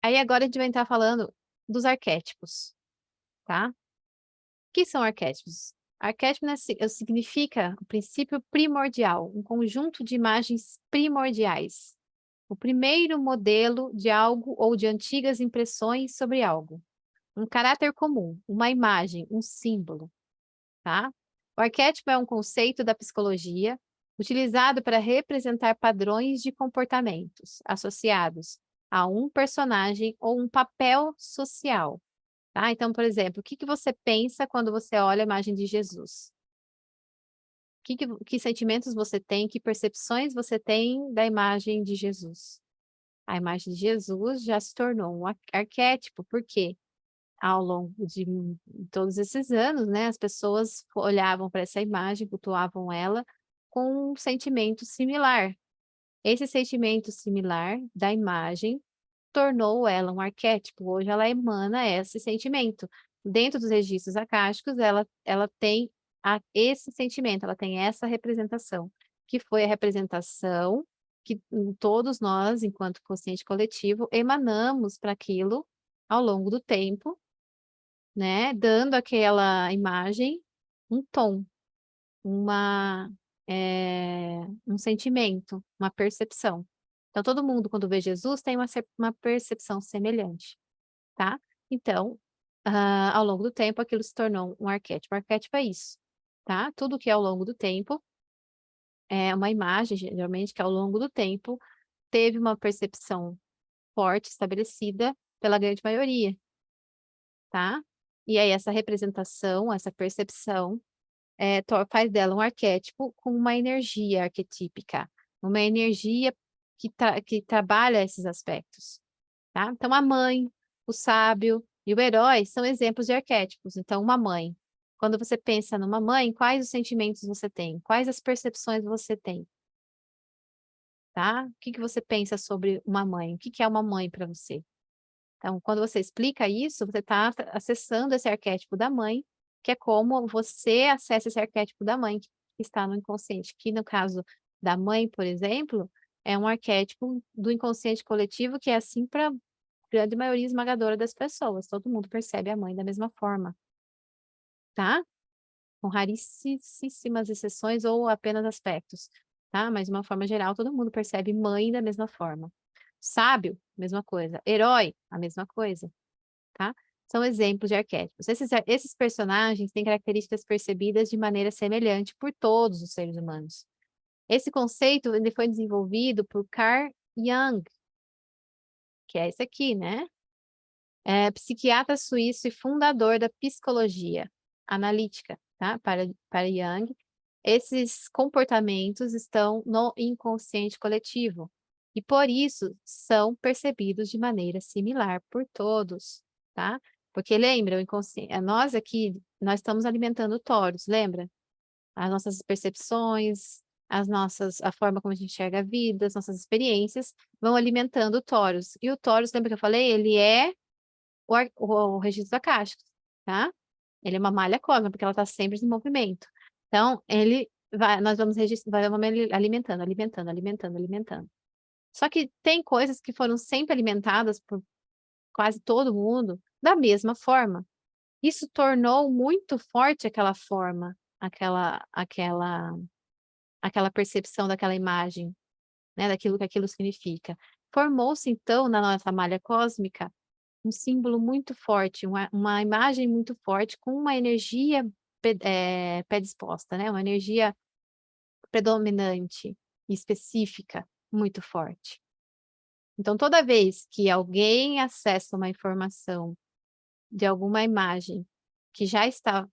Aí agora a gente vai entrar falando dos arquétipos, tá? O que são arquétipos? Arquétipo, né, significa o princípio primordial, um conjunto de imagens primordiais. O primeiro modelo de algo ou de antigas impressões sobre algo. Um caráter comum, uma imagem, um símbolo, tá? O arquétipo é um conceito da psicologia utilizado para representar padrões de comportamentos associados a um personagem ou um papel social, tá? Então, por exemplo, o que que você pensa quando você olha a imagem de Jesus? Que sentimentos você tem, que percepções você tem da imagem de Jesus? A imagem de Jesus já se tornou um arquétipo, por quê? Ao longo de todos esses anos, né, as pessoas olhavam para essa imagem, cultuavam ela com um sentimento similar. Esse sentimento similar da imagem tornou ela um arquétipo. Hoje ela emana esse sentimento. Dentro dos registros akáshicos, ela tem esse sentimento, ela tem essa representação, que foi a representação que todos nós, enquanto consciente coletivo, emanamos para aquilo ao longo do tempo, né? Dando àquela imagem um tom, uma, um sentimento, uma percepção. Então, todo mundo, quando vê Jesus, tem uma percepção semelhante, tá? Então, ao longo do tempo, aquilo se tornou um arquétipo. O arquétipo é isso, tá? Tudo que é ao longo do tempo é uma imagem, geralmente, que ao longo do tempo teve uma percepção forte estabelecida pela grande maioria, tá? E aí, essa representação, essa percepção, faz dela um arquétipo com uma energia arquetípica, uma energia que trabalha esses aspectos, tá? Então, a mãe, o sábio e o herói são exemplos de arquétipos. Então, uma mãe. Quando você pensa numa mãe, quais os sentimentos você tem? Quais as percepções você tem? Tá? O que que você pensa sobre uma mãe? O que que é uma mãe para você? Então, quando você explica isso, você está acessando esse arquétipo da mãe, que é como você acessa esse arquétipo da mãe que está no inconsciente, que no caso da mãe, por exemplo, é um arquétipo do inconsciente coletivo que é assim para a grande maioria esmagadora das pessoas. Todo mundo percebe a mãe da mesma forma, tá? Com raríssimas exceções ou apenas aspectos, tá? Mas de uma forma geral, todo mundo percebe mãe da mesma forma. Sábio, mesma coisa. Herói, a mesma coisa, tá? São exemplos de arquétipos. Esses personagens têm características percebidas de maneira semelhante por todos os seres humanos. Esse conceito ele foi desenvolvido por Carl Jung, que é esse aqui, né? É psiquiatra suíço e fundador da psicologia analítica, tá? Para Jung, esses comportamentos estão no inconsciente coletivo e por isso são percebidos de maneira similar por todos, tá? Porque lembra, o inconsciente, nós aqui, nós estamos alimentando o Taurus, lembra? As nossas percepções, a forma como a gente enxerga a vida, as nossas experiências vão alimentando o Taurus. E o Taurus, lembra que eu falei? Ele é o registro akáshico, tá? Ele é uma malha cósmica, porque ela está sempre em movimento. Então, nós vamos alimentando, alimentando, alimentando, alimentando. Só que tem coisas que foram sempre alimentadas por quase todo mundo da mesma forma. Isso tornou muito forte aquela forma, aquela percepção daquela imagem, né, daquilo que aquilo significa. Formou-se, então, na nossa malha cósmica, um símbolo muito forte, uma imagem muito forte, com uma energia predisposta, né? Uma energia predominante e específica, muito forte. Então, toda vez que alguém acessa uma informação de alguma imagem que já está,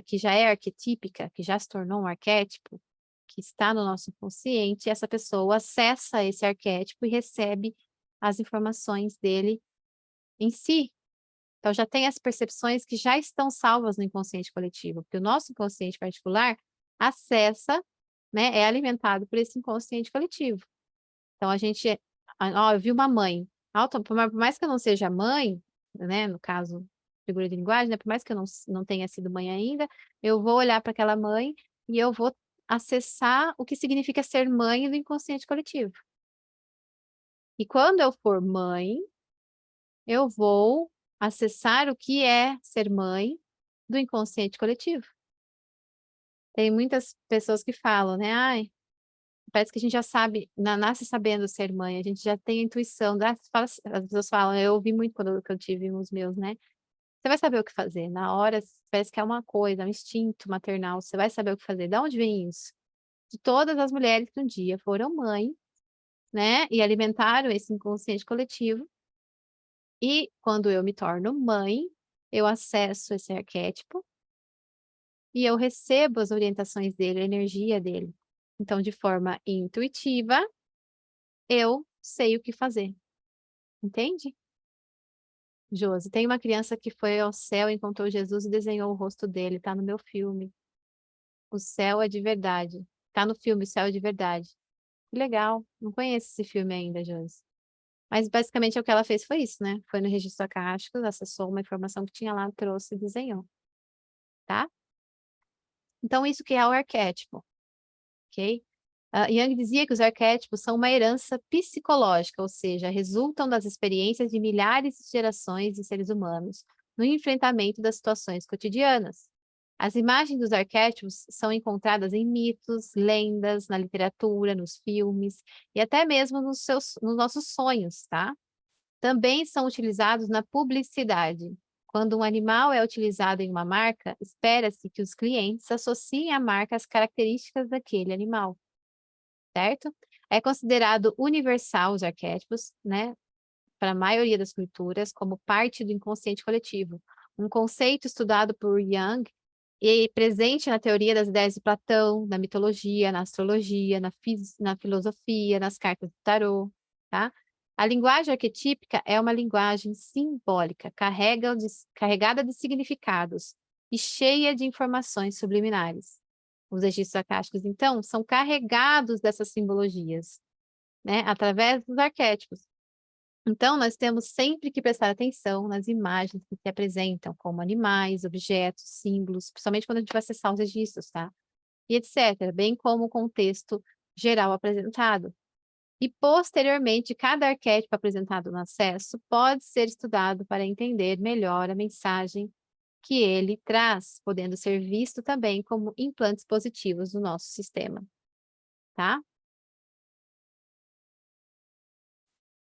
que já é arquetípica, que já se tornou um arquétipo, que está no nosso inconsciente, essa pessoa acessa esse arquétipo e recebe as informações dele em si. Então, já tem as percepções que já estão salvas no inconsciente coletivo, porque o nosso inconsciente particular acessa, né, é alimentado por esse inconsciente coletivo. Então, eu vi uma mãe, por mais que eu não seja mãe, né, no caso, figura de linguagem, né, por mais que eu não tenha sido mãe ainda, eu vou olhar para aquela mãe e eu vou acessar o que significa ser mãe do inconsciente coletivo. E quando eu for mãe, eu vou acessar o que é ser mãe do inconsciente coletivo. Tem muitas pessoas que falam, né? Ai, parece que a gente já sabe, nasce sabendo ser mãe, a gente já tem a intuição. As pessoas falam, eu ouvi muito quando que eu tive os meus, né? Você vai saber o que fazer. Na hora, parece que é uma coisa, um instinto maternal. Você vai saber o que fazer. De onde vem isso? De todas as mulheres que um dia foram mãe, né? E alimentaram esse inconsciente coletivo. E quando eu me torno mãe, eu acesso esse arquétipo e eu recebo as orientações dele, a energia dele. Então, de forma intuitiva, eu sei o que fazer. Entende? Josi, tem uma criança que foi ao céu, encontrou Jesus e desenhou o rosto dele, tá no meu filme. O céu é de verdade. Tá no filme, o céu é de verdade. Que legal. Não conheço esse filme ainda, Josi. Mas basicamente o que ela fez foi isso, né? Foi no registro acástico, acessou uma informação que tinha lá, trouxe e desenhou, tá? Então, isso que é o arquétipo, ok? Jung dizia que os arquétipos são uma herança psicológica, ou seja, resultam das experiências de milhares de gerações de seres humanos no enfrentamento das situações cotidianas. As imagens dos arquétipos são encontradas em mitos, lendas, na literatura, nos filmes e até mesmo nos nossos sonhos, tá? Também são utilizados na publicidade. Quando um animal é utilizado em uma marca, espera-se que os clientes associem a marca às características daquele animal, certo? É considerado universal os arquétipos, né, para a maioria das culturas, como parte do inconsciente coletivo. Um conceito estudado por Jung e presente na teoria das ideias de Platão, na mitologia, na astrologia, na filosofia, nas cartas do tarô, tá? A linguagem arquetípica é uma linguagem simbólica, carregada de significados e cheia de informações subliminares. Os registros acásticos, então, são carregados dessas simbologias, né, através dos arquétipos. Então, nós temos sempre que prestar atenção nas imagens que se apresentam, como animais, objetos, símbolos, principalmente quando a gente vai acessar os registros, tá? E etc., bem como o contexto geral apresentado. E, posteriormente, cada arquétipo apresentado no acesso pode ser estudado para entender melhor a mensagem que ele traz, podendo ser visto também como implantes positivos do nosso sistema, tá?